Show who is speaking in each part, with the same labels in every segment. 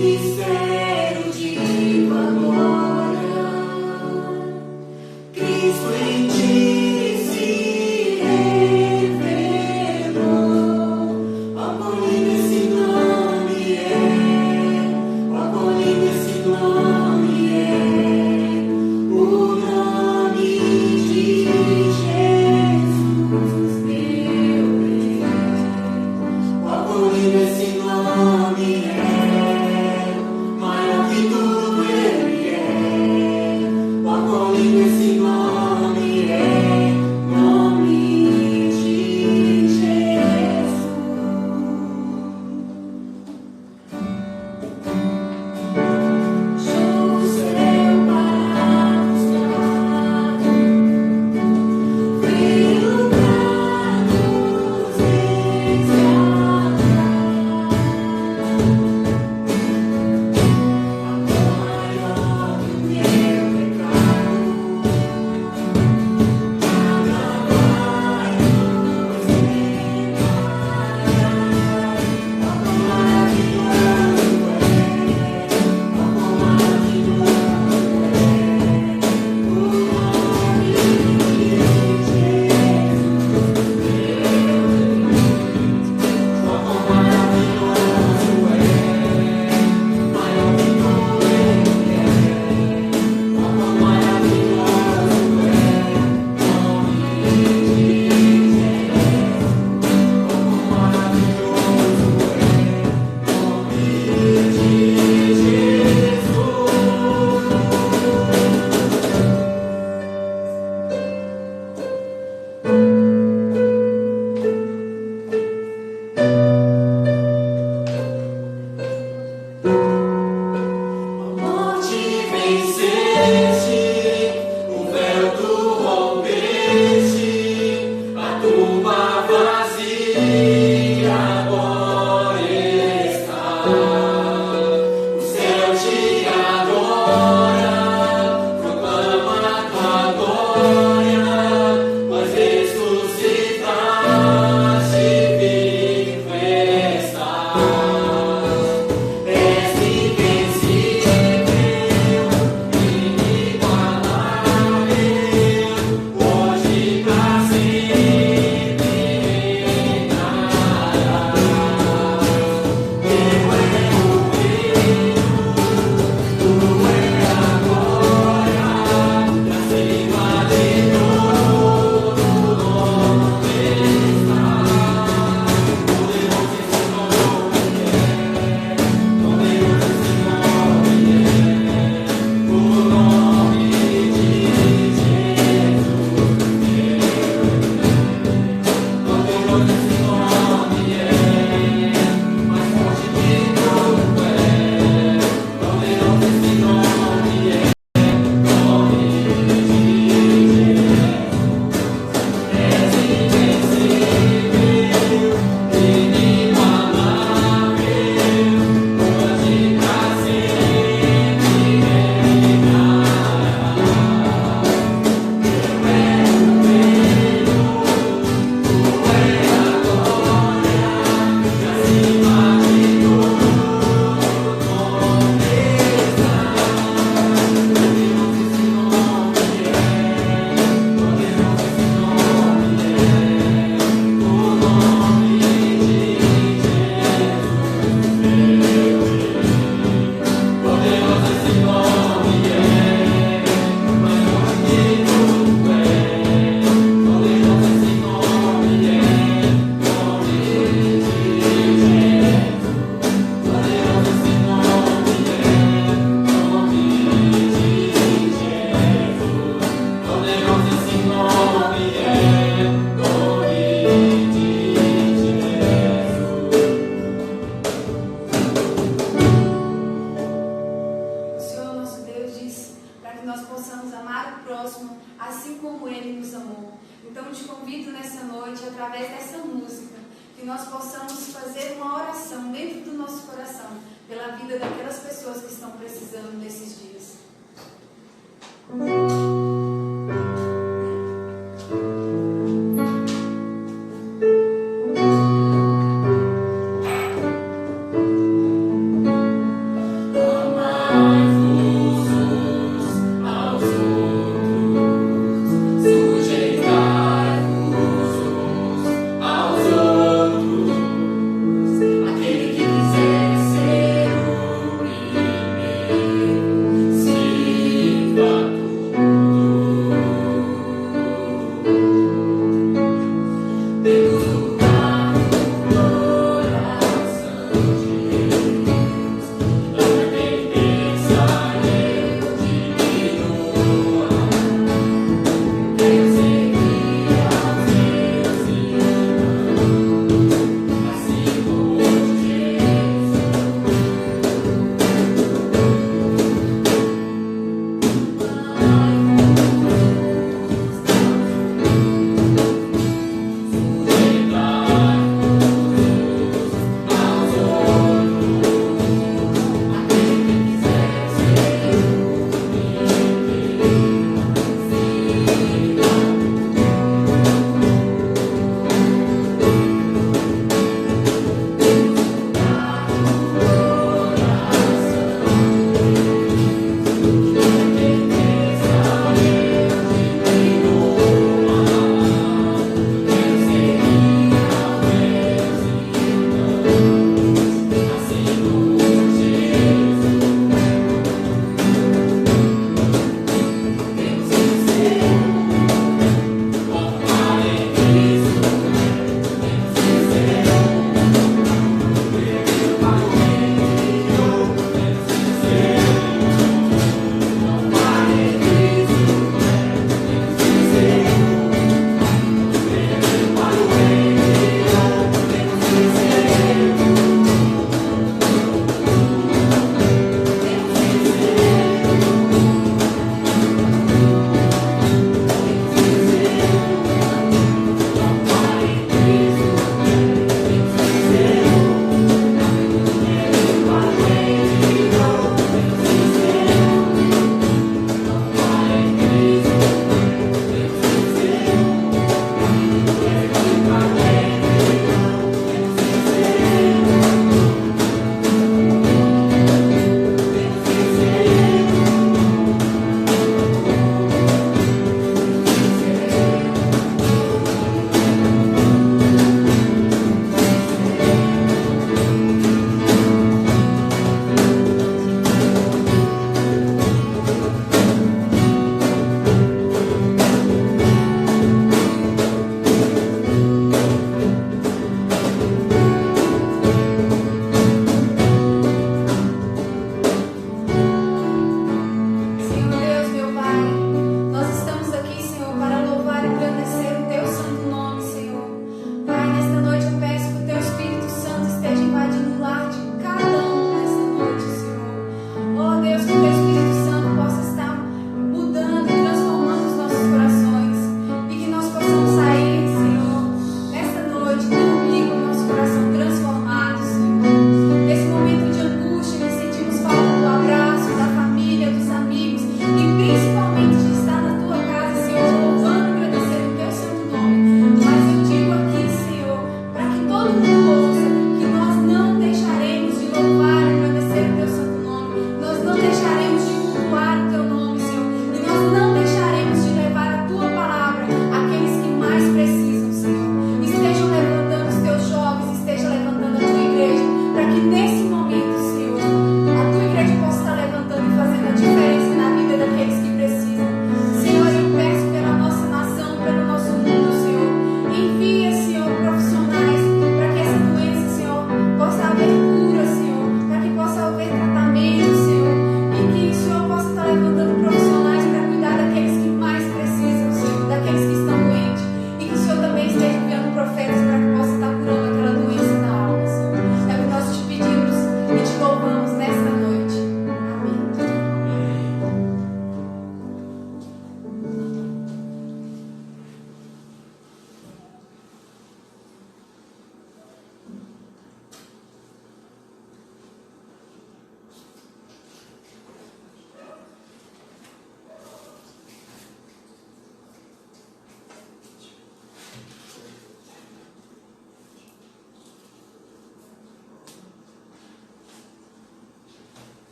Speaker 1: Mistério de tua glória. te convido nessa noite, através dessa música, que nós possamos fazer uma oração dentro do nosso coração, pela vida daquelas pessoas que estão precisando nesses dias.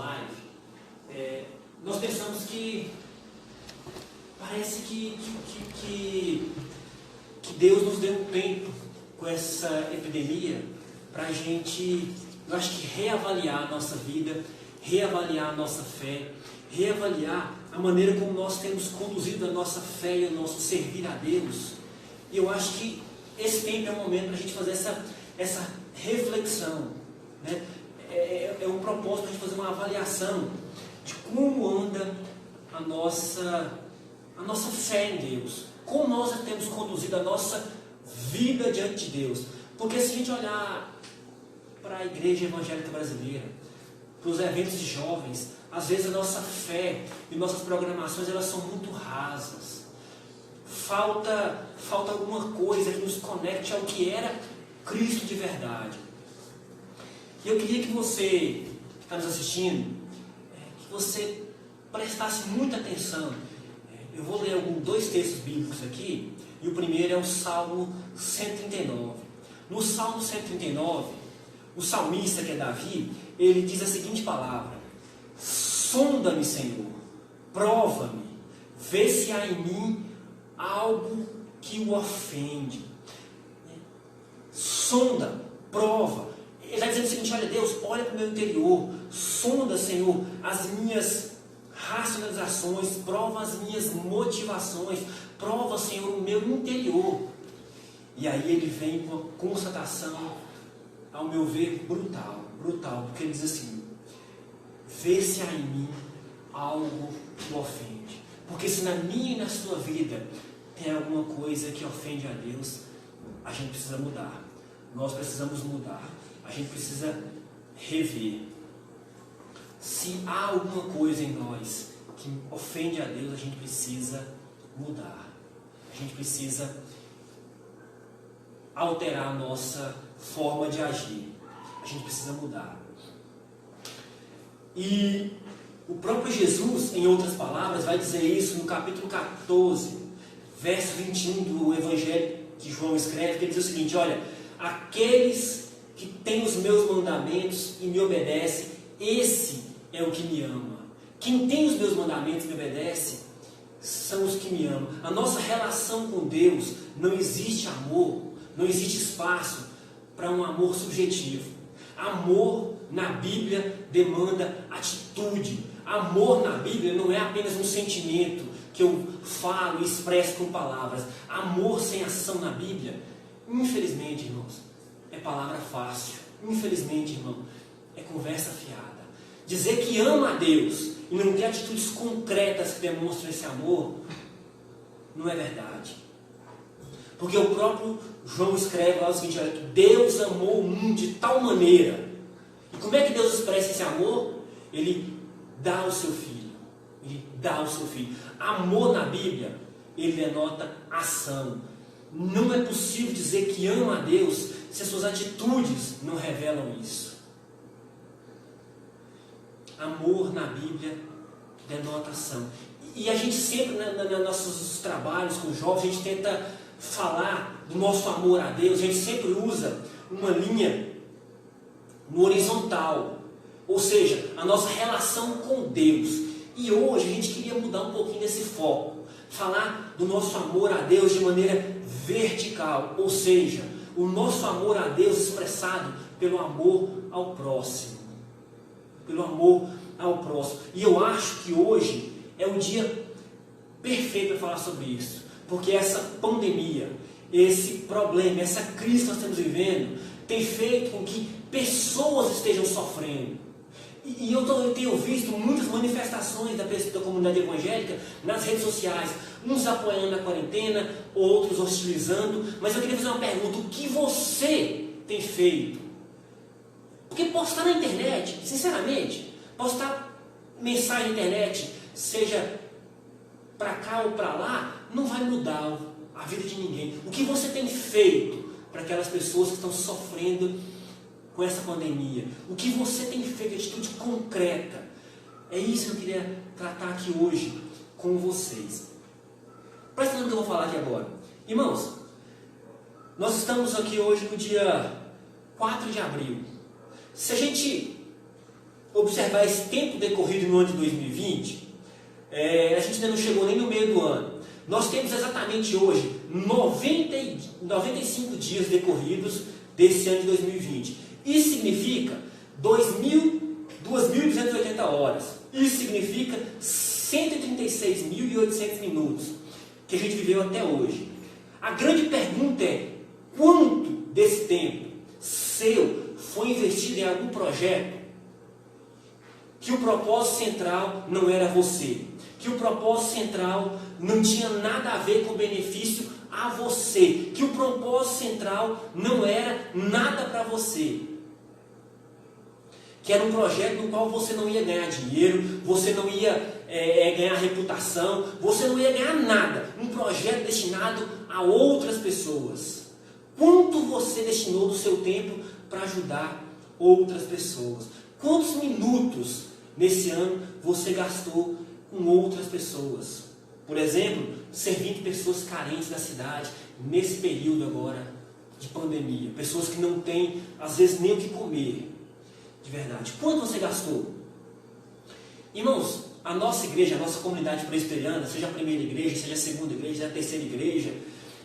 Speaker 2: live, nós pensamos que parece que Deus nos deu um tempo com essa epidemia para a gente, eu acho que reavaliar a nossa vida, reavaliar a nossa fé, reavaliar a maneira como nós temos conduzido a nossa fé e o nosso servir a Deus. E eu acho que esse tempo é o momento para a gente fazer essa reflexão, né? É um propósito para a gente fazer uma avaliação de como anda a nossa fé em Deus, como nós temos conduzido a nossa vida diante de Deus. Porque se a gente olhar para a igreja evangélica brasileira, para os eventos de jovens, às vezes a nossa fé e nossas programações elas são muito rasas. Falta alguma coisa que nos conecte ao que era Cristo de verdade. E eu queria que você, que está nos assistindo, que você prestasse muita atenção. Eu vou ler dois textos bíblicos aqui, e o primeiro é o Salmo 139. No Salmo 139, o salmista, que é Davi, ele diz a seguinte palavra: sonda-me, Senhor, prova-me, vê se há em mim algo que o ofende. Sonda, prova. Ele está dizendo o seguinte: olha, Deus, olha para o meu interior, sonda, Senhor, as minhas racionalizações, prova as minhas motivações, prova, Senhor, o meu interior. E aí ele vem com uma constatação, ao meu ver, brutal, porque ele diz assim: vê se há em mim algo que o ofende. Porque se na minha e na sua vida tem alguma coisa que ofende a Deus, a gente precisa mudar. Nós precisamos mudar. A gente precisa rever. Se há alguma coisa em nós que ofende a Deus, a gente precisa mudar. A gente precisa alterar a nossa forma de agir. A gente precisa mudar. E o próprio Jesus, em outras palavras, vai dizer isso no capítulo 14, verso 21 do Evangelho que João escreve, que ele diz o seguinte: olha, aqueles que têm os meus mandamentos e me obedecem, esse é o que me ama. Quem tem os meus mandamentos e me obedece, são os que me amam. A nossa relação com Deus, não existe amor, não existe espaço para um amor subjetivo. Amor na Bíblia demanda atitude. Amor na Bíblia não é apenas um sentimento que eu falo e expresso com palavras. Amor sem ação na Bíblia, infelizmente, irmãos, é palavra fácil. Infelizmente, irmão, é conversa fiada. Dizer que ama a Deus e não ter atitudes concretas que demonstram esse amor, não é verdade. Porque o próprio João escreve lá o seguinte: olha, que Deus amou o mundo de tal maneira. E como é que Deus expressa esse amor? Ele dá o seu filho. Ele dá o seu filho. Amor na Bíblia, ele denota ação. Não é possível dizer que ama a Deus se as suas atitudes não revelam isso. Amor na Bíblia denota ação. E a gente sempre, nos nossos trabalhos com jovens, a gente tenta falar do nosso amor a Deus. A gente sempre usa uma linha no horizontal, ou seja, a nossa relação com Deus. E hoje a gente queria mudar um pouquinho desse foco, falar do nosso amor a Deus de maneira vertical, ou seja, o nosso amor a Deus expressado pelo amor ao próximo. Pelo amor ao próximo. E eu acho que hoje é o dia perfeito para falar sobre isso. Porque essa pandemia, esse problema, essa crise que nós estamos vivendo, tem feito com que pessoas estejam sofrendo. E eu tenho visto muitas manifestações da comunidade evangélica nas redes sociais. Uns apoiando a quarentena, outros hostilizando. Mas eu queria fazer uma pergunta: o que você tem feito? Porque postar na internet, sinceramente, postar mensagem na internet, seja para cá ou para lá, não vai mudar a vida de ninguém. O que você tem feito para aquelas pessoas que estão sofrendo com essa pandemia? O que você tem feito de atitude concreta? É isso que eu queria tratar aqui hoje com vocês. Presta atenção no que eu vou falar aqui agora. Irmãos, nós estamos aqui hoje no dia 4 de abril. Se a gente observar esse tempo decorrido no ano de 2020, a gente ainda não chegou nem no meio do ano. Nós temos exatamente hoje 95 dias decorridos desse ano de 2020. Isso significa 2.280 horas. Isso significa 136.800 minutos que a gente viveu até hoje. A grande pergunta é: quanto desse tempo seu foi investido em algum projeto que o propósito central não era você, que o propósito central não tinha nada a ver com o benefício a você, que o propósito central não era nada para você, que era um projeto no qual você não ia ganhar dinheiro, você não ia ganhar reputação, você não ia ganhar nada, um projeto destinado a outras pessoas. Quanto você destinou do seu tempo para ajudar outras pessoas? Quantos minutos nesse ano você gastou com outras pessoas? Por exemplo, servindo pessoas carentes da cidade, nesse período agora de pandemia. Pessoas que não têm, às vezes, nem o que comer. De verdade. Quanto você gastou? Irmãos, a nossa igreja, a nossa comunidade presbiteriana, seja a primeira igreja, seja a segunda igreja, seja a terceira igreja,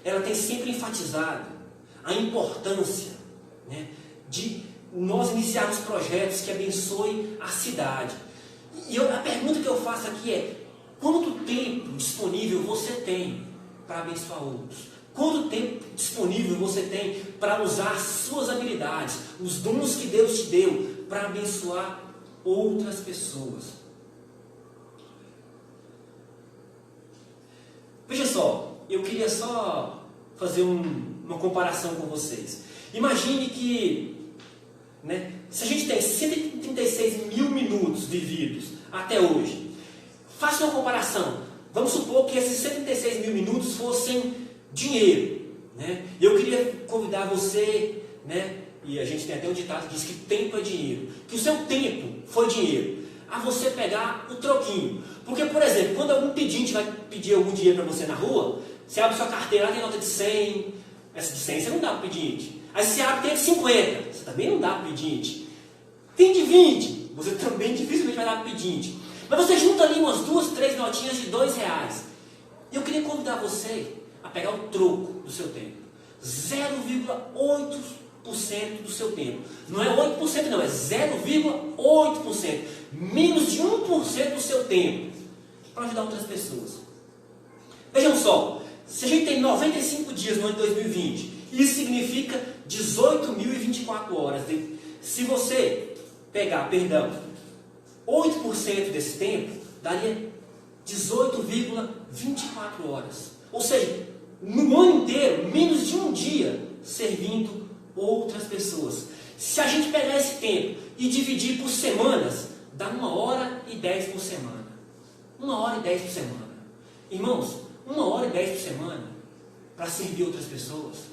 Speaker 2: ela tem sempre enfatizado a importância, né, de nós iniciarmos projetos que abençoem a cidade. E a pergunta que eu faço aqui é: quanto tempo disponível você tem para abençoar outros? Quanto tempo disponível você tem para usar as suas habilidades, os dons que Deus te deu, para abençoar outras pessoas? Veja só, eu queria só fazer uma comparação com vocês. Imagine que, né, se a gente tem 136 mil minutos vividos até hoje, faça uma comparação. Vamos supor que esses 136 mil minutos fossem dinheiro, né? Eu queria convidar você, né, e a gente tem até um ditado que diz que tempo é dinheiro, que o seu tempo foi dinheiro, a você pegar o troquinho. Porque, por exemplo, quando algum pedinte vai pedir algum dinheiro para você na rua, você abre sua carteira, lá tem nota de 100, essa de 100 você não dá para o pedinte. Aí você abre, tem de 50, você também não dá para o pedinte. Tem de 20, você também dificilmente vai dar para o pedinte. Mas você junta ali umas 2, 3 notinhas de R$2. Eu queria convidar você a pegar o troco do seu tempo. 0,8% do seu tempo. Não é 8% não, é 0,8%. Menos de 1% do seu tempo para ajudar outras pessoas. Vejam só, se a gente tem 95 dias no ano de 2020, isso significa 18.024 horas. Se você pegar, 8% desse tempo, daria 18,24 horas. Ou seja, no ano inteiro, menos de um dia, servindo outras pessoas. Se a gente pegar esse tempo e dividir por semanas, dá 1h10 por semana. 1h10 por semana. Irmãos, 1h10 por semana para servir outras pessoas.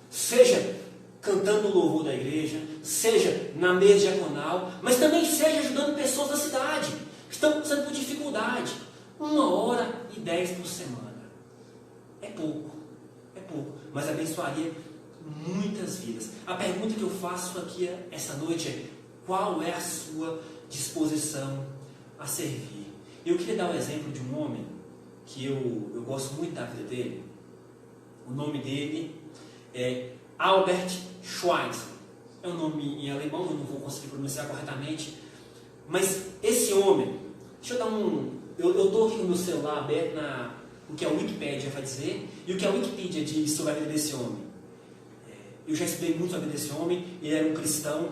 Speaker 2: Seja cantando o louvor da igreja, seja na mesa diaconal, mas também seja ajudando pessoas da cidade que estão passando por dificuldade. 1h10 por semana. É pouco, mas abençoaria muitas vidas. A pergunta que eu faço aqui essa noite é: qual é a sua disposição a servir? Eu queria dar o exemplo de um homem que eu gosto muito da vida dele. O nome dele é Albert Schweitzer. É um nome em alemão, eu não vou conseguir pronunciar corretamente. Mas esse homem, deixa eu dar eu estou aqui com o meu celular aberto o que a Wikipédia vai dizer e o que a Wikipedia diz sobre a vida desse homem. Eu já estudei muito sobre a vida desse homem, ele era um cristão.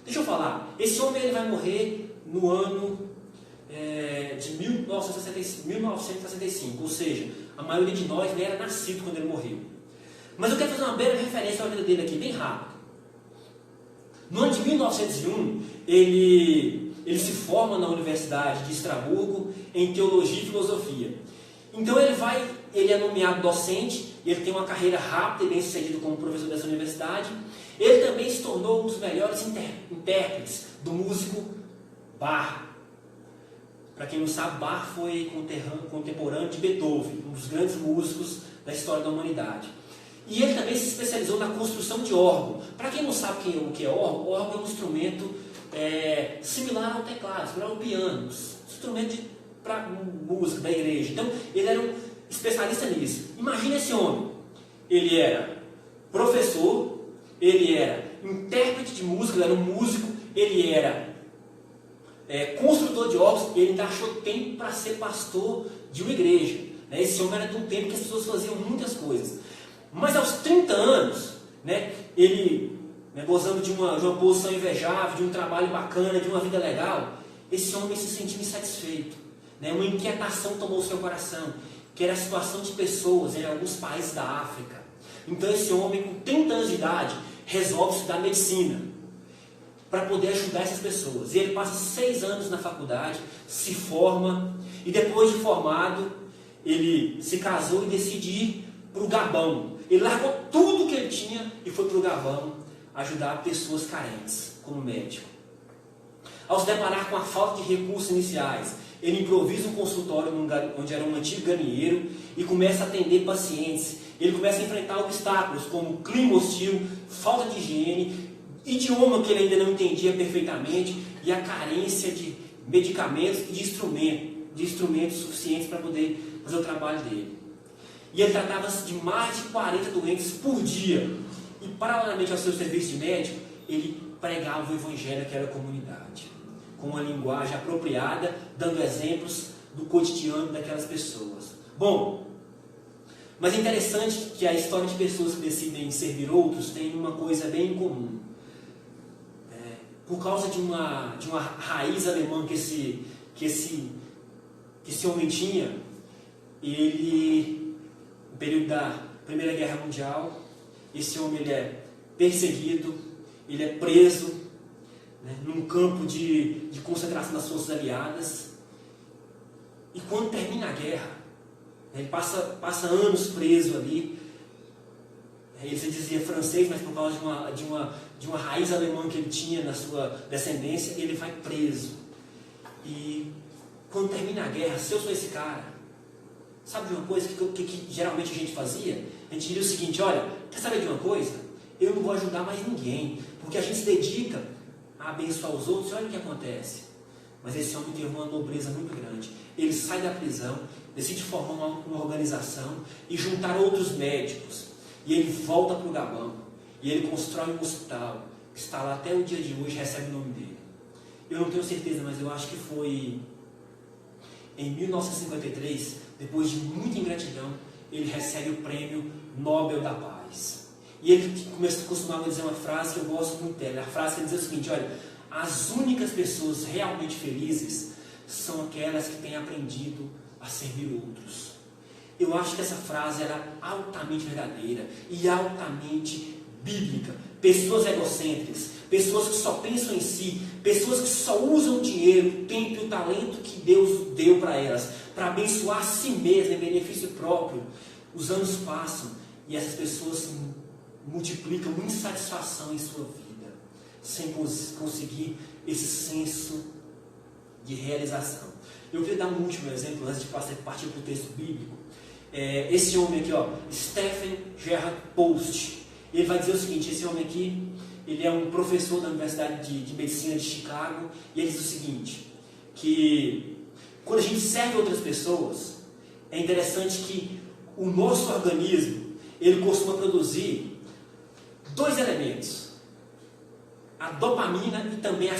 Speaker 2: Deixa eu falar, esse homem ele vai morrer no ano de 1965, ou seja, a maioria de nós nem era nascido quando ele morreu. Mas eu quero fazer uma breve referência à vida dele aqui, bem rápido. No ano de 1901, ele se forma na Universidade de Estrasburgo em Teologia e Filosofia. Então ele é nomeado docente, ele tem uma carreira rápida e bem sucedida como professor dessa universidade. Ele também se tornou um dos melhores intérpretes do músico Bach. Para quem não sabe, Bach foi contemporâneo de Beethoven, um dos grandes músicos da história da humanidade. E ele também se especializou na construção de órgão. Para quem não sabe o que é órgão é um instrumento similar ao teclado, similar ao piano, instrumento para música da igreja. Então, ele era um especialista nisso. Imagina esse homem. Ele era professor, ele era intérprete de música, ele era um músico, ele era construtor de obras, e ele ainda achou tempo para ser pastor de uma igreja. Né? Esse homem era de um tempo que as pessoas faziam muitas coisas. Mas aos 30 anos, né, ele, gozando de uma posição invejável, de um trabalho bacana, de uma vida legal, esse homem se sentiu insatisfeito. Né? Uma inquietação tomou o seu coração, que era a situação de pessoas em alguns países da África. Então esse homem, com 30 anos de idade, resolve estudar medicina para poder ajudar essas pessoas. E ele passa 6 anos na faculdade, se forma, e depois de formado, ele se casou e decide ir para o Gabão. Ele largou tudo que ele tinha e foi para o Gabão ajudar pessoas carentes, como médico. Ao se deparar com a falta de recursos iniciais, ele improvisa um consultório onde era um antigo galinheiro e começa a atender pacientes. Ele começa a enfrentar obstáculos como clima hostil, falta de higiene, idioma que ele ainda não entendia perfeitamente e a carência de medicamentos e de instrumentos suficientes para poder fazer o trabalho dele. E ele tratava-se de mais de 40 doentes por dia. E paralelamente ao seu serviço de médico, ele pregava o evangelho àquela comunidade, com uma linguagem apropriada, dando exemplos do cotidiano daquelas pessoas. Bom, mas é interessante que a história de pessoas que decidem servir outros tem uma coisa bem comum. Por causa de uma raiz alemã que esse homem tinha, ele, no período da Primeira Guerra Mundial, esse homem ele é perseguido, ele é preso, né, num campo de concentração das forças aliadas. E quando termina a guerra, ele passa anos preso ali. Ele se dizia francês, mas por causa de uma raiz alemã que ele tinha na sua descendência, ele vai preso. E quando termina a guerra, se eu sou esse cara, sabe de uma coisa que geralmente a gente fazia? A gente diria o seguinte: olha, quer saber de uma coisa? Eu não vou ajudar mais ninguém, porque a gente se dedica a abençoar os outros e olha o que acontece. Mas esse homem teve uma nobreza muito grande. Ele sai da prisão, decide formar uma organização e juntar outros médicos. E ele volta para o Gabão. E ele constrói um hospital que está lá até o dia de hoje, recebe o nome dele. Eu não tenho certeza, mas eu acho que foi em 1953, depois de muita ingratidão, ele recebe o Prêmio Nobel da Paz. E ele costumava dizer uma frase que eu gosto muito dela. A frase que ele dizia o seguinte: olha, as únicas pessoas realmente felizes são aquelas que têm aprendido a servir outros. Eu acho que essa frase era altamente verdadeira e altamente bíblica. Pessoas egocêntricas, pessoas que só pensam em si, pessoas que só usam o dinheiro, o tempo e o talento que Deus deu para elas, para abençoar a si mesmas em benefício próprio. Os anos passam e essas pessoas multiplicam insatisfação em sua vida, sem conseguir esse senso de realização. Eu queria dar um último exemplo antes de partir para o texto bíblico. Esse homem aqui, Stephen Gerhard Post, ele vai dizer o seguinte: esse homem aqui, ele é um professor da Universidade de Medicina de Chicago, e ele diz o seguinte, que quando a gente serve outras pessoas, é interessante que o nosso organismo, ele costuma produzir 2 elementos, a dopamina e também a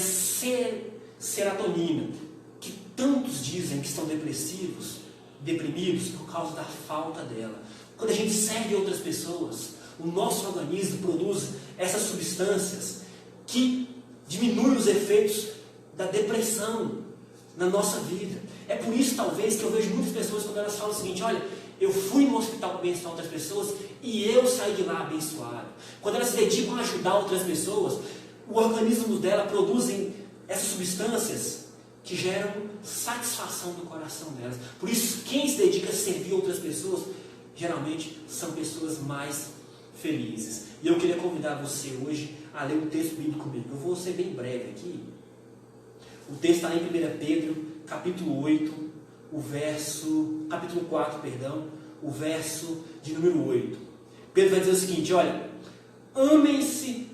Speaker 2: serotonina, que tantos dizem que estão deprimidos por causa da falta dela. Quando a gente serve outras pessoas, o nosso organismo produz essas substâncias que diminuem os efeitos da depressão na nossa vida. É por isso, talvez, que eu vejo muitas pessoas quando elas falam o seguinte: olha, eu fui no hospital para abençoar outras pessoas e eu saí de lá abençoado. Quando elas se dedicam a ajudar outras pessoas, o organismo dela produz essas substâncias que geram satisfação no coração delas. Por isso, quem se dedica a servir outras pessoas, geralmente são pessoas mais felizes. E eu queria convidar você hoje a ler o texto bíblico comigo. Eu vou ser bem breve aqui. O texto está em 1 Pedro, capítulo 8, capítulo 4, o verso de número 8. Pedro vai dizer o seguinte: olha, amem-se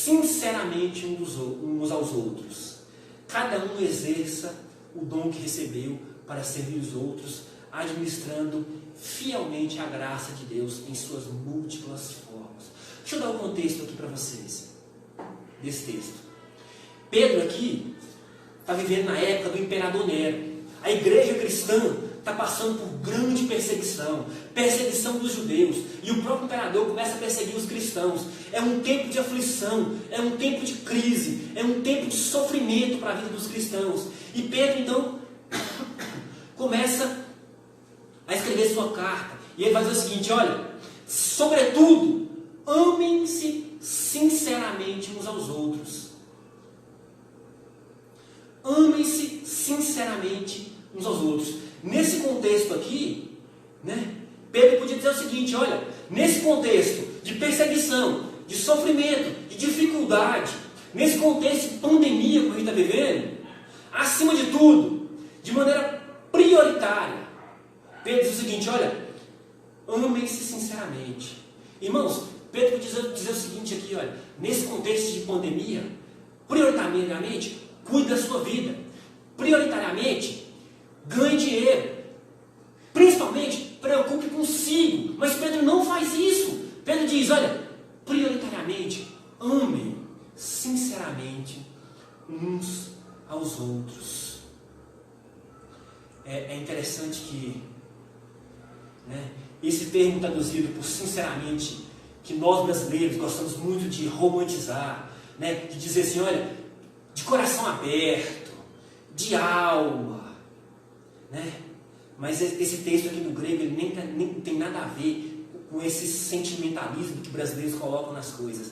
Speaker 2: sinceramente uns aos outros. Cada um exerça o dom que recebeu para servir os outros, administrando fielmente a graça de Deus em suas múltiplas formas. Deixa eu dar um contexto aqui para vocês, desse texto. Pedro aqui está vivendo na época do imperador Nero. A igreja cristã está passando por grande perseguição dos judeus, e o próprio imperador começa a perseguir os cristãos. É um tempo de aflição, é um tempo de crise, é um tempo de sofrimento para a vida dos cristãos. E Pedro então começa a escrever sua carta, e ele vai dizer o seguinte: olha, sobretudo, amem-se sinceramente uns aos outros. Amem-se sinceramente uns aos outros. Nesse contexto aqui, Pedro podia dizer o seguinte: olha, nesse contexto de perseguição, de sofrimento, de dificuldade, nesse contexto de pandemia que a gente está vivendo, acima de tudo, de maneira prioritária, Pedro diz o seguinte: olha, amem-se sinceramente. Irmãos, Pedro podia dizer o seguinte aqui: olha, nesse contexto de pandemia, prioritariamente, cuide da sua vida. Prioritariamente, ganhe dinheiro. Principalmente, preocupe consigo. Mas Pedro não faz isso. Pedro diz: olha, prioritariamente, amem sinceramente uns aos outros. É interessante que esse termo traduzido por sinceramente, que nós brasileiros gostamos muito de romantizar, de dizer assim: olha, de coração aberto, de alma, mas esse texto aqui no grego ele nem tem nada a ver com esse sentimentalismo que brasileiros colocam nas coisas.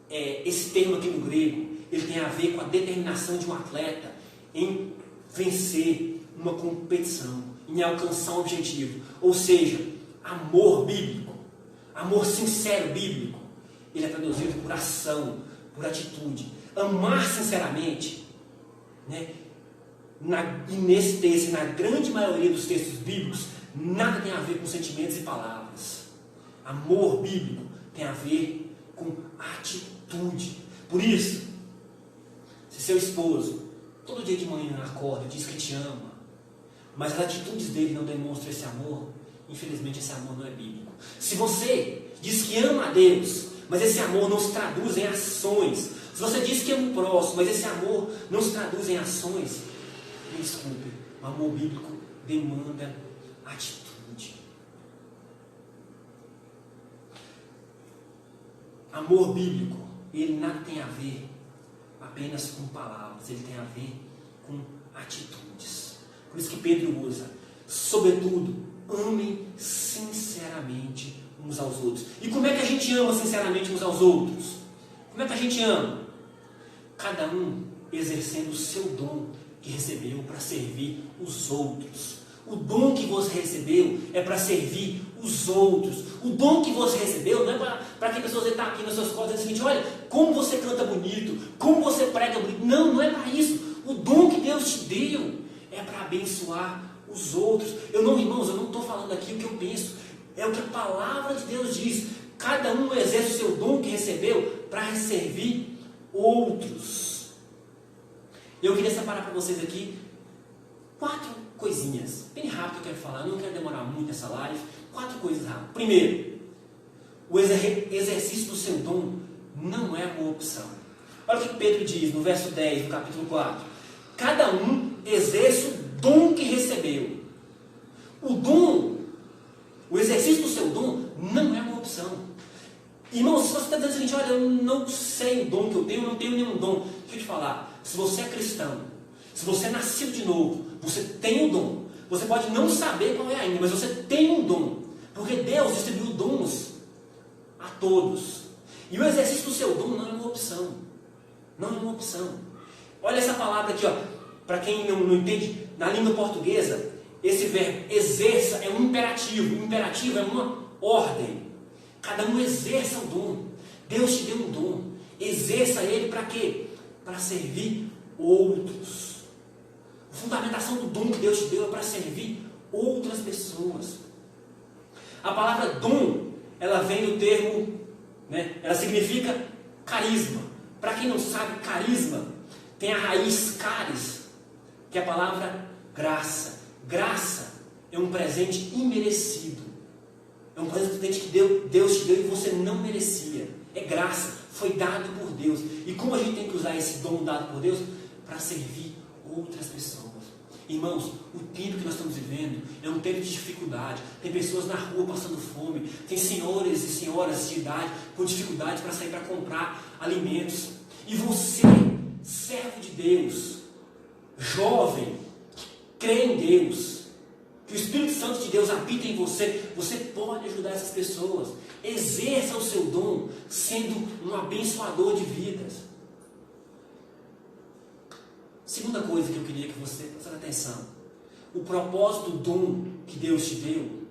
Speaker 2: Esse termo aqui no grego ele tem a ver com a determinação de um atleta em vencer uma competição, em alcançar um objetivo. Ou seja, amor bíblico, amor sincero bíblico, ele é traduzido por ação, por atitude. Amar sinceramente, e nesse texto, na grande maioria dos textos bíblicos, nada tem a ver com sentimentos e palavras. Amor bíblico tem a ver com atitude. Por isso, se seu esposo todo dia de manhã acorda e diz que te ama, mas as atitudes dele não demonstram esse amor, infelizmente esse amor não é bíblico. Se você diz que ama a Deus, mas esse amor não se traduz em ações, se você diz que ama o próximo, mas esse amor não se traduz em ações, me desculpe, o amor bíblico demanda atitude. Amor bíblico, ele nada tem a ver apenas com palavras, ele tem a ver com atitudes. Por isso que Pedro usa: sobretudo, amem sinceramente uns aos outros. E como é que a gente ama sinceramente uns aos outros? Como é que a gente ama? Cada um exercendo o seu dom que recebeu para servir os outros. O dom que você recebeu é para servir os outros. O dom que você recebeu não é para que pessoas estão aqui nas suas costas dizendo: olha, como você canta bonito, como você prega bonito. Não, não é para isso. O dom que Deus te deu é para abençoar os outros. Irmãos, eu não estou falando aqui o que eu penso. É o que a palavra de Deus diz. Cada um exerce o seu dom que recebeu para servir outros. Eu queria separar para vocês aqui 4 coisinhas, bem rápido que eu quero falar, eu não quero demorar muito nessa live. 4 coisas rápidas. Primeiro, o exercício do seu dom não é uma opção. Olha o que Pedro diz no verso 10 do capítulo 4. Cada um exerce o dom que recebeu. O dom, o exercício do seu dom não é uma opção. Irmão, se você está dizendo o seguinte: olha, eu não sei o dom que eu tenho, eu não tenho nenhum dom. Deixa eu te falar, se você é cristão, se você é nascido de novo, você tem um dom. Você pode não saber qual é ainda, mas você tem um dom. Porque Deus distribuiu dons a todos. E o exercício do seu dom não é uma opção. Não é uma opção. Olha essa palavra aqui, para quem não entende, na língua portuguesa, esse verbo exerça é um imperativo. O imperativo é uma ordem. Cada um exerça o dom. Deus te deu um dom. Exerça ele para quê? Para servir outros. A fundamentação do dom que Deus te deu é para servir outras pessoas. A palavra dom, ela vem do termo, ela significa Carisma. Para quem não sabe, carisma tem a raiz caris, que é a palavra graça. Graça é um presente imerecido. É um presente que Deus te deu e você não merecia. É graça, foi dado por Deus. E como a gente tem que usar esse dom dado por Deus? Para servir outras pessoas. Irmãos, o tempo que nós estamos vivendo é um tempo de dificuldade. Tem pessoas na rua passando fome. Tem senhores e senhoras de idade com dificuldade para sair para comprar alimentos. E você, servo de Deus, jovem, crê em Deus, que o Espírito Santo de Deus habita em você, você pode ajudar essas pessoas. Exerça o seu dom sendo um abençoador de vidas. Segunda coisa que eu queria que você prestasse atenção. O propósito do dom que Deus te deu,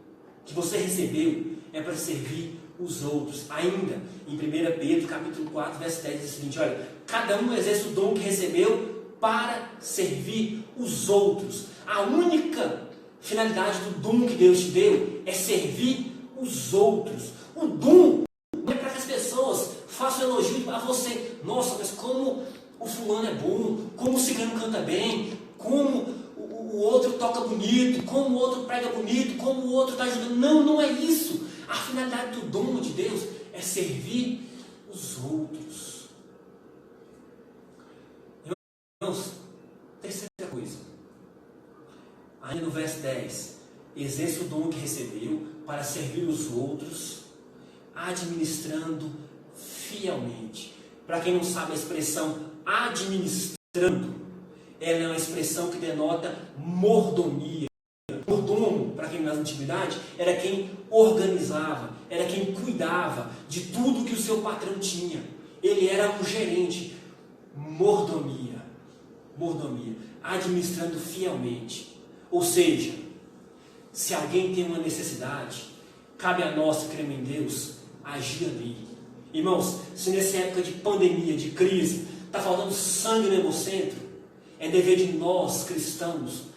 Speaker 2: que você recebeu, é para servir os outros. Ainda, em 1 Pedro, capítulo 4, verso 10, diz o seguinte, olha, cada um exerce o dom que recebeu para servir os outros. A única finalidade do dom que Deus te deu é servir os outros. O dom não é para que as pessoas façam elogio a você. Nossa, mas como o fulano é bom, como o cigano canta bem, como o outro toca bonito, como o outro prega bonito, como o outro está ajudando. Não, não é isso. A finalidade do dom de Deus é servir os outros. Irmãos, terceira coisa. Ainda no verso 10. Exerce o dom que recebeu para servir os outros, administrando fielmente. Para quem não sabe a expressão administrando, ela é uma expressão que denota mordomia. Mordomo, para quem nas antiguidade, era quem organizava, era quem cuidava de tudo que o seu patrão tinha. Ele era um gerente. Mordomia, administrando fielmente. Ou seja, se alguém tem uma necessidade, cabe a nós que cremos em Deus agir ali. Irmãos, se nessa época de pandemia, de crise, está faltando sangue no Hemocentro, é dever de nós cristãos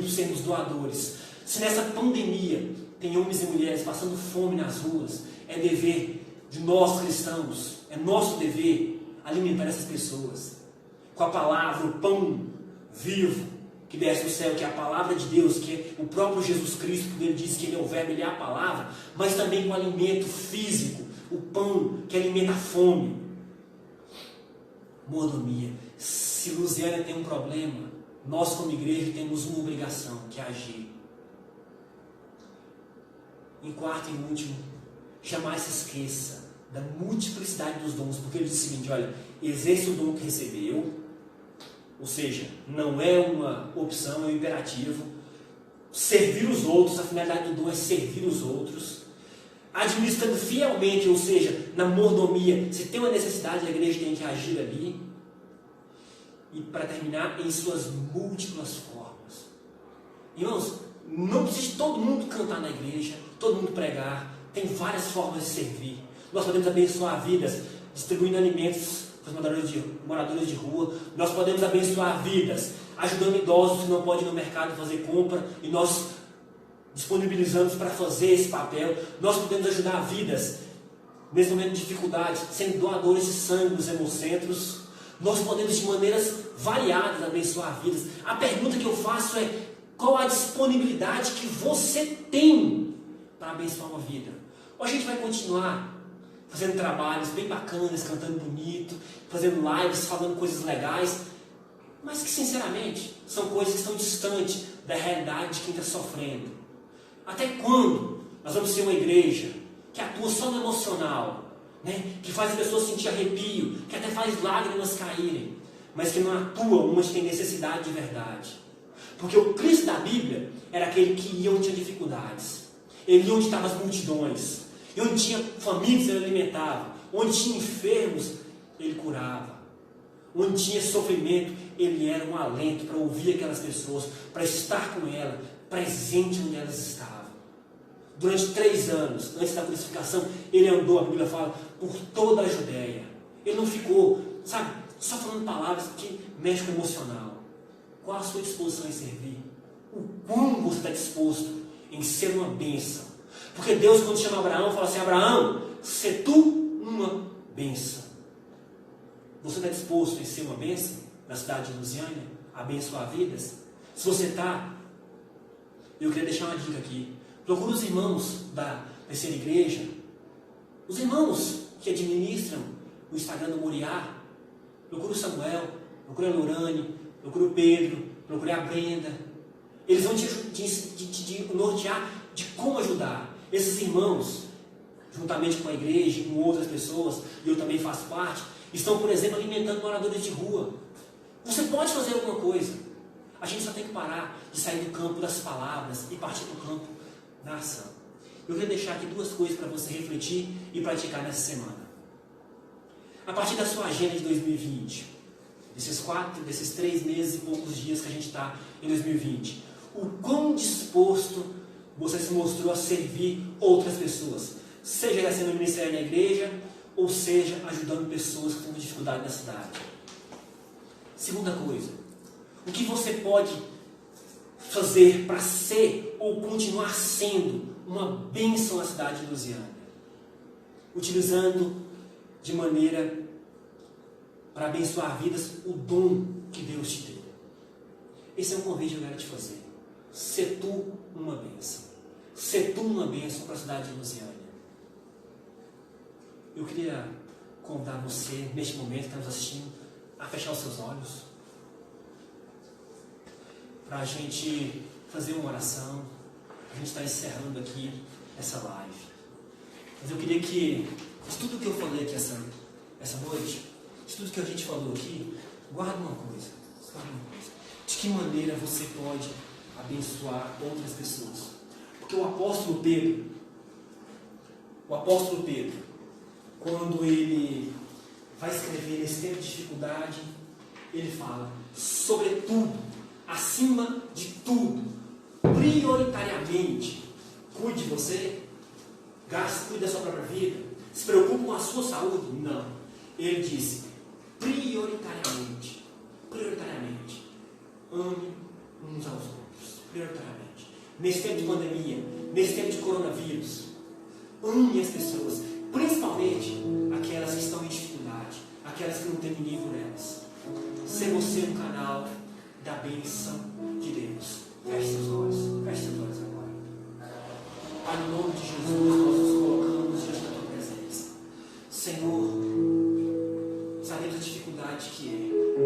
Speaker 2: sermos doadores. Se nessa pandemia tem homens e mulheres passando fome nas ruas, é dever de nós cristãos, é nosso dever alimentar essas pessoas com a palavra, o pão vivo que desce do céu, que é a palavra de Deus, que é o próprio Jesus Cristo, porque ele diz que ele é o verbo, ele é a palavra, mas também com alimento físico, o pão que alimenta a fome. Mordomia. Se Luziana tem um problema, nós como igreja temos uma obrigação, que é agir. Em quarto e último, jamais se esqueça da multiplicidade dos dons, porque ele diz o seguinte, olha, exerça o dom que recebeu, ou seja, não é uma opção, é um imperativo. Servir os outros, a finalidade do dom é servir os outros. Administrando fielmente, ou seja, na mordomia, se tem uma necessidade, a igreja tem que agir ali. E para terminar, em suas múltiplas formas. Irmãos, não precisa todo mundo cantar na igreja, todo mundo pregar. Tem várias formas de servir. Nós podemos abençoar vidas, distribuindo alimentos para os moradores de rua. Nós podemos abençoar vidas, ajudando idosos que não podem ir no mercado fazer compra, e nós disponibilizamos para fazer esse papel. Nós podemos ajudar vidas nesse momento de dificuldade, sendo doadores de sangue dos hemocentros. Nós podemos de maneiras variadas abençoar vidas. A pergunta que eu faço é: qual a disponibilidade que você tem para abençoar uma vida? Ou a gente vai continuar fazendo trabalhos bem bacanas, cantando bonito, fazendo lives, falando coisas legais, mas que sinceramente são coisas que estão distantes da realidade de quem está sofrendo? Até quando nós vamos ser uma igreja que atua só no emocional, né? Que faz as pessoas sentir arrepio, que até faz lágrimas caírem, mas que não atua onde tem necessidade de verdade? Porque o Cristo da Bíblia era aquele que ia onde tinha dificuldades, ele ia onde estavam as multidões, e onde tinha famintos ele alimentava, onde tinha enfermos ele curava, onde tinha sofrimento ele era um alento para ouvir aquelas pessoas, para estar com elas, presente onde elas estavam. Durante 3 anos, antes da crucificação, ele andou, a Bíblia fala, por toda a Judéia. Ele não ficou, sabe, só falando palavras que mexem com o emocional. Qual a sua disposição em servir? O quão você está disposto em ser uma bênção? Porque Deus, quando chama Abraão, fala assim: Abraão, sê tu uma bênção. Você está disposto em ser uma bênção na cidade de Lusiânia? Abençoar vidas? Se você está, eu queria deixar uma dica aqui. Procure os irmãos da terceira igreja, os irmãos que administram o Instagram do Moriá. Procure o Samuel, procure a Lorane, procure o Pedro, procure a Brenda. Eles vão te nortear de como ajudar. Esses irmãos, juntamente com a igreja, com outras pessoas, e eu também faço parte, estão, por exemplo, alimentando moradores de rua. Você pode fazer alguma coisa. A gente só tem que parar de sair do campo das palavras e partir para o campo da ação. Eu quero deixar aqui duas coisas para você refletir e praticar nessa semana. A partir da sua agenda de 2020, desses 3 meses e poucos dias que a gente está em 2020, o quão disposto você se mostrou a servir outras pessoas, seja exercendo ministério na igreja, ou seja, ajudando pessoas que estão com dificuldade na cidade. Segunda coisa, o que você pode fazer para ser ou continuar sendo uma bênção na cidade de Lusiânia, utilizando de maneira para abençoar vidas o dom que Deus te deu. Esse é um convite que eu quero te fazer. Ser tu uma bênção. Ser tu uma bênção para a cidade de Lusiânia. Eu queria convidar você, neste momento que está nos assistindo, a fechar os seus olhos, para a gente fazer uma oração. A gente está encerrando aqui essa live. Mas eu queria que, de tudo que eu falei aqui essa noite, de tudo que a gente falou aqui, guarda uma coisa. De que maneira você pode abençoar outras pessoas? Porque o apóstolo Pedro, quando ele vai escrever nesse tempo de dificuldade, ele fala, sobretudo, acima de tudo, prioritariamente, cuide de você, cuide da sua própria vida, se preocupe com a sua saúde? Não. Ele disse, prioritariamente, ame uns aos outros, prioritariamente. Nesse tempo de pandemia, nesse tempo de coronavírus, ame as pessoas, principalmente aquelas que estão em dificuldade, aquelas que não tem ninguém por elas. Ser você um canal da bênção de Deus. Feche seus olhos agora. Pai, no nome de Jesus, nós nos colocamos diante da tua presença. Senhor, sabemos a dificuldade que é.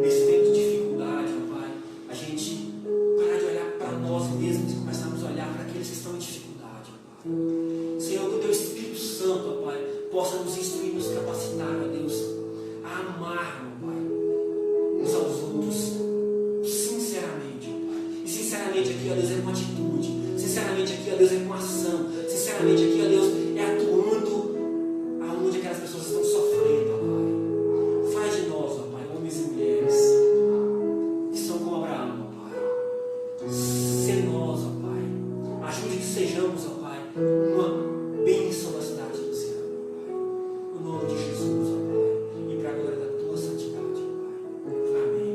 Speaker 2: Nesse tempo de dificuldade, ó Pai, a gente parar de olhar para nós mesmos e começarmos a olhar para aqueles que estão em dificuldade, ó Pai. Senhor, que o teu Espírito Santo, ó Pai, possa nos instruir, nos capacitar, ó Deus, a amar, ó Pai, uns aos outros, sinceramente, ó Pai. E sinceramente aqui, ó Deus, é com atitude. Sinceramente aqui, ó Deus, é com ação. Sinceramente aqui, ó Deus, é atuando aonde aquelas pessoas estão sofrendo, ó Pai. Faz de nós, ó Pai, homens e mulheres que são como Abraão, ó Pai. Ser nós, ó Pai. Ajude que sejamos, ó Pai, uma bênção na cidade de Lusiânia, ó Pai. No nome de Jesus, ó Pai. E para a glória da tua santidade, ó Pai. Amém.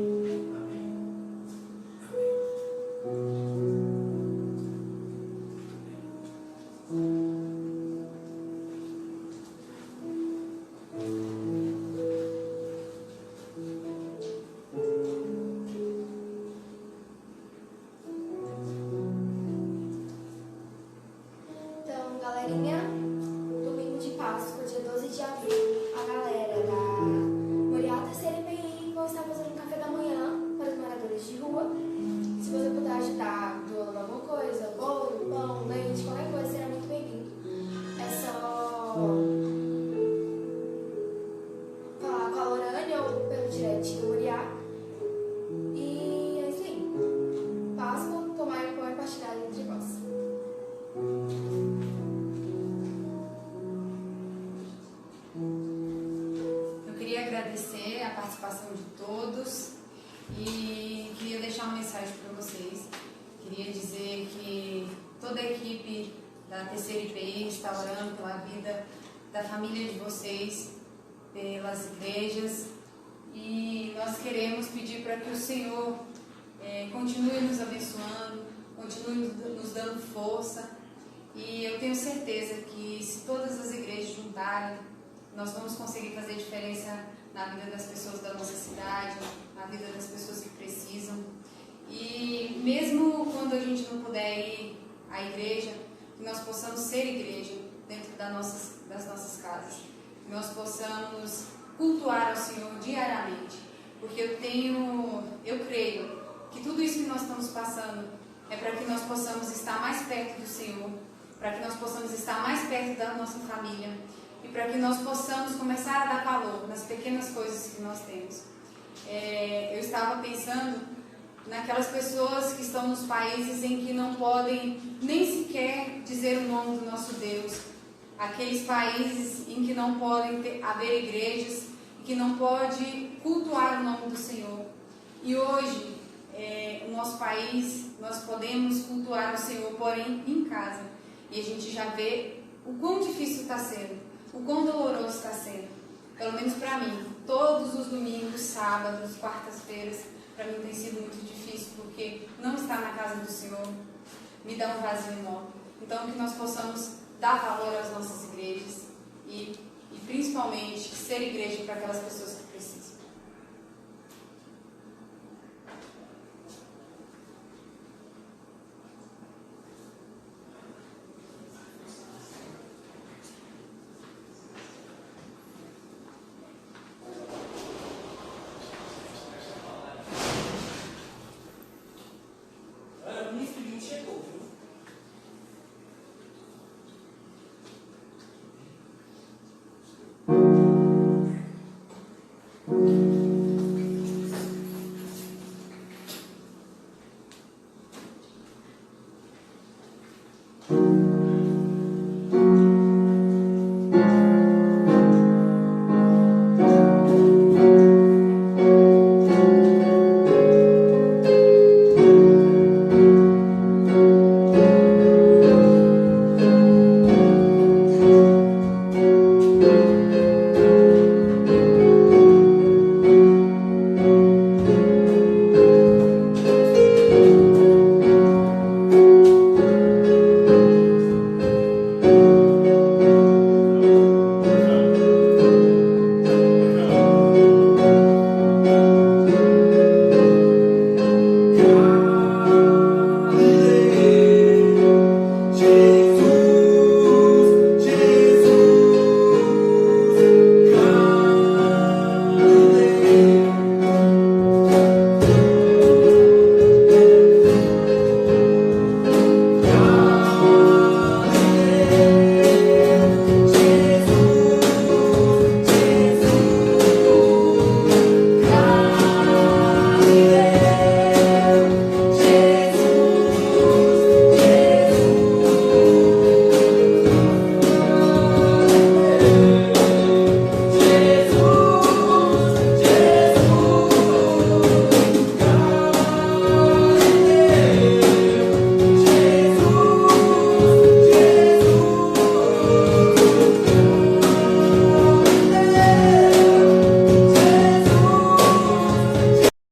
Speaker 3: Então, galerinha, domingo de Páscoa, dia 12 de abril, a galera da Moriá Terceira IPI vão estar fazendo um café da manhã para os moradores de rua. Se você puder ajudar doando alguma coisa, bolo, pão, leite, qualquer coisa, será muito bem-vindo. É só falar com a Lorane ou pelo direct do Moriá. E é isso aí. Páscoa, tomar o pão e partilhar entre vós.
Speaker 1: Eu queria agradecer a participação de todos e queria deixar uma mensagem para vocês. Queria dizer que toda a equipe da terceira IPI está orando pela vida da família de vocês, pelas igrejas, e nós queremos pedir para que o Senhor continue nos abençoando, continue nos dando força, e eu tenho certeza que se todas as igrejas juntarem, nós vamos conseguir fazer diferença na vida das pessoas da nossa cidade, na vida das pessoas que precisam. E mesmo quando a gente não puder ir à igreja, que nós possamos ser igreja dentro das nossas casas, que nós possamos cultuar ao Senhor diariamente, porque eu creio que tudo isso que nós estamos passando é para que nós possamos estar mais perto do Senhor, para que nós possamos estar mais perto da nossa família e para que nós possamos começar a dar valor nas pequenas coisas que nós temos. Eu estava pensando naquelas pessoas que estão nos países em que não podem nem sequer dizer o nome do nosso Deus, aqueles países em que não podem haver igrejas, que não pode cultuar o nome do Senhor. E hoje, no nosso país, nós podemos cultuar o Senhor, porém em casa. E a gente já vê o quão difícil está sendo, o quão doloroso está sendo. Pelo menos para mim, todos os domingos, sábados, quartas-feiras, para mim tem sido muito difícil, porque não estar na casa do Senhor me dá um vazio enorme. Então, que nós possamos dar valor às nossas igrejas e principalmente ser igreja para aquelas pessoas que precisam.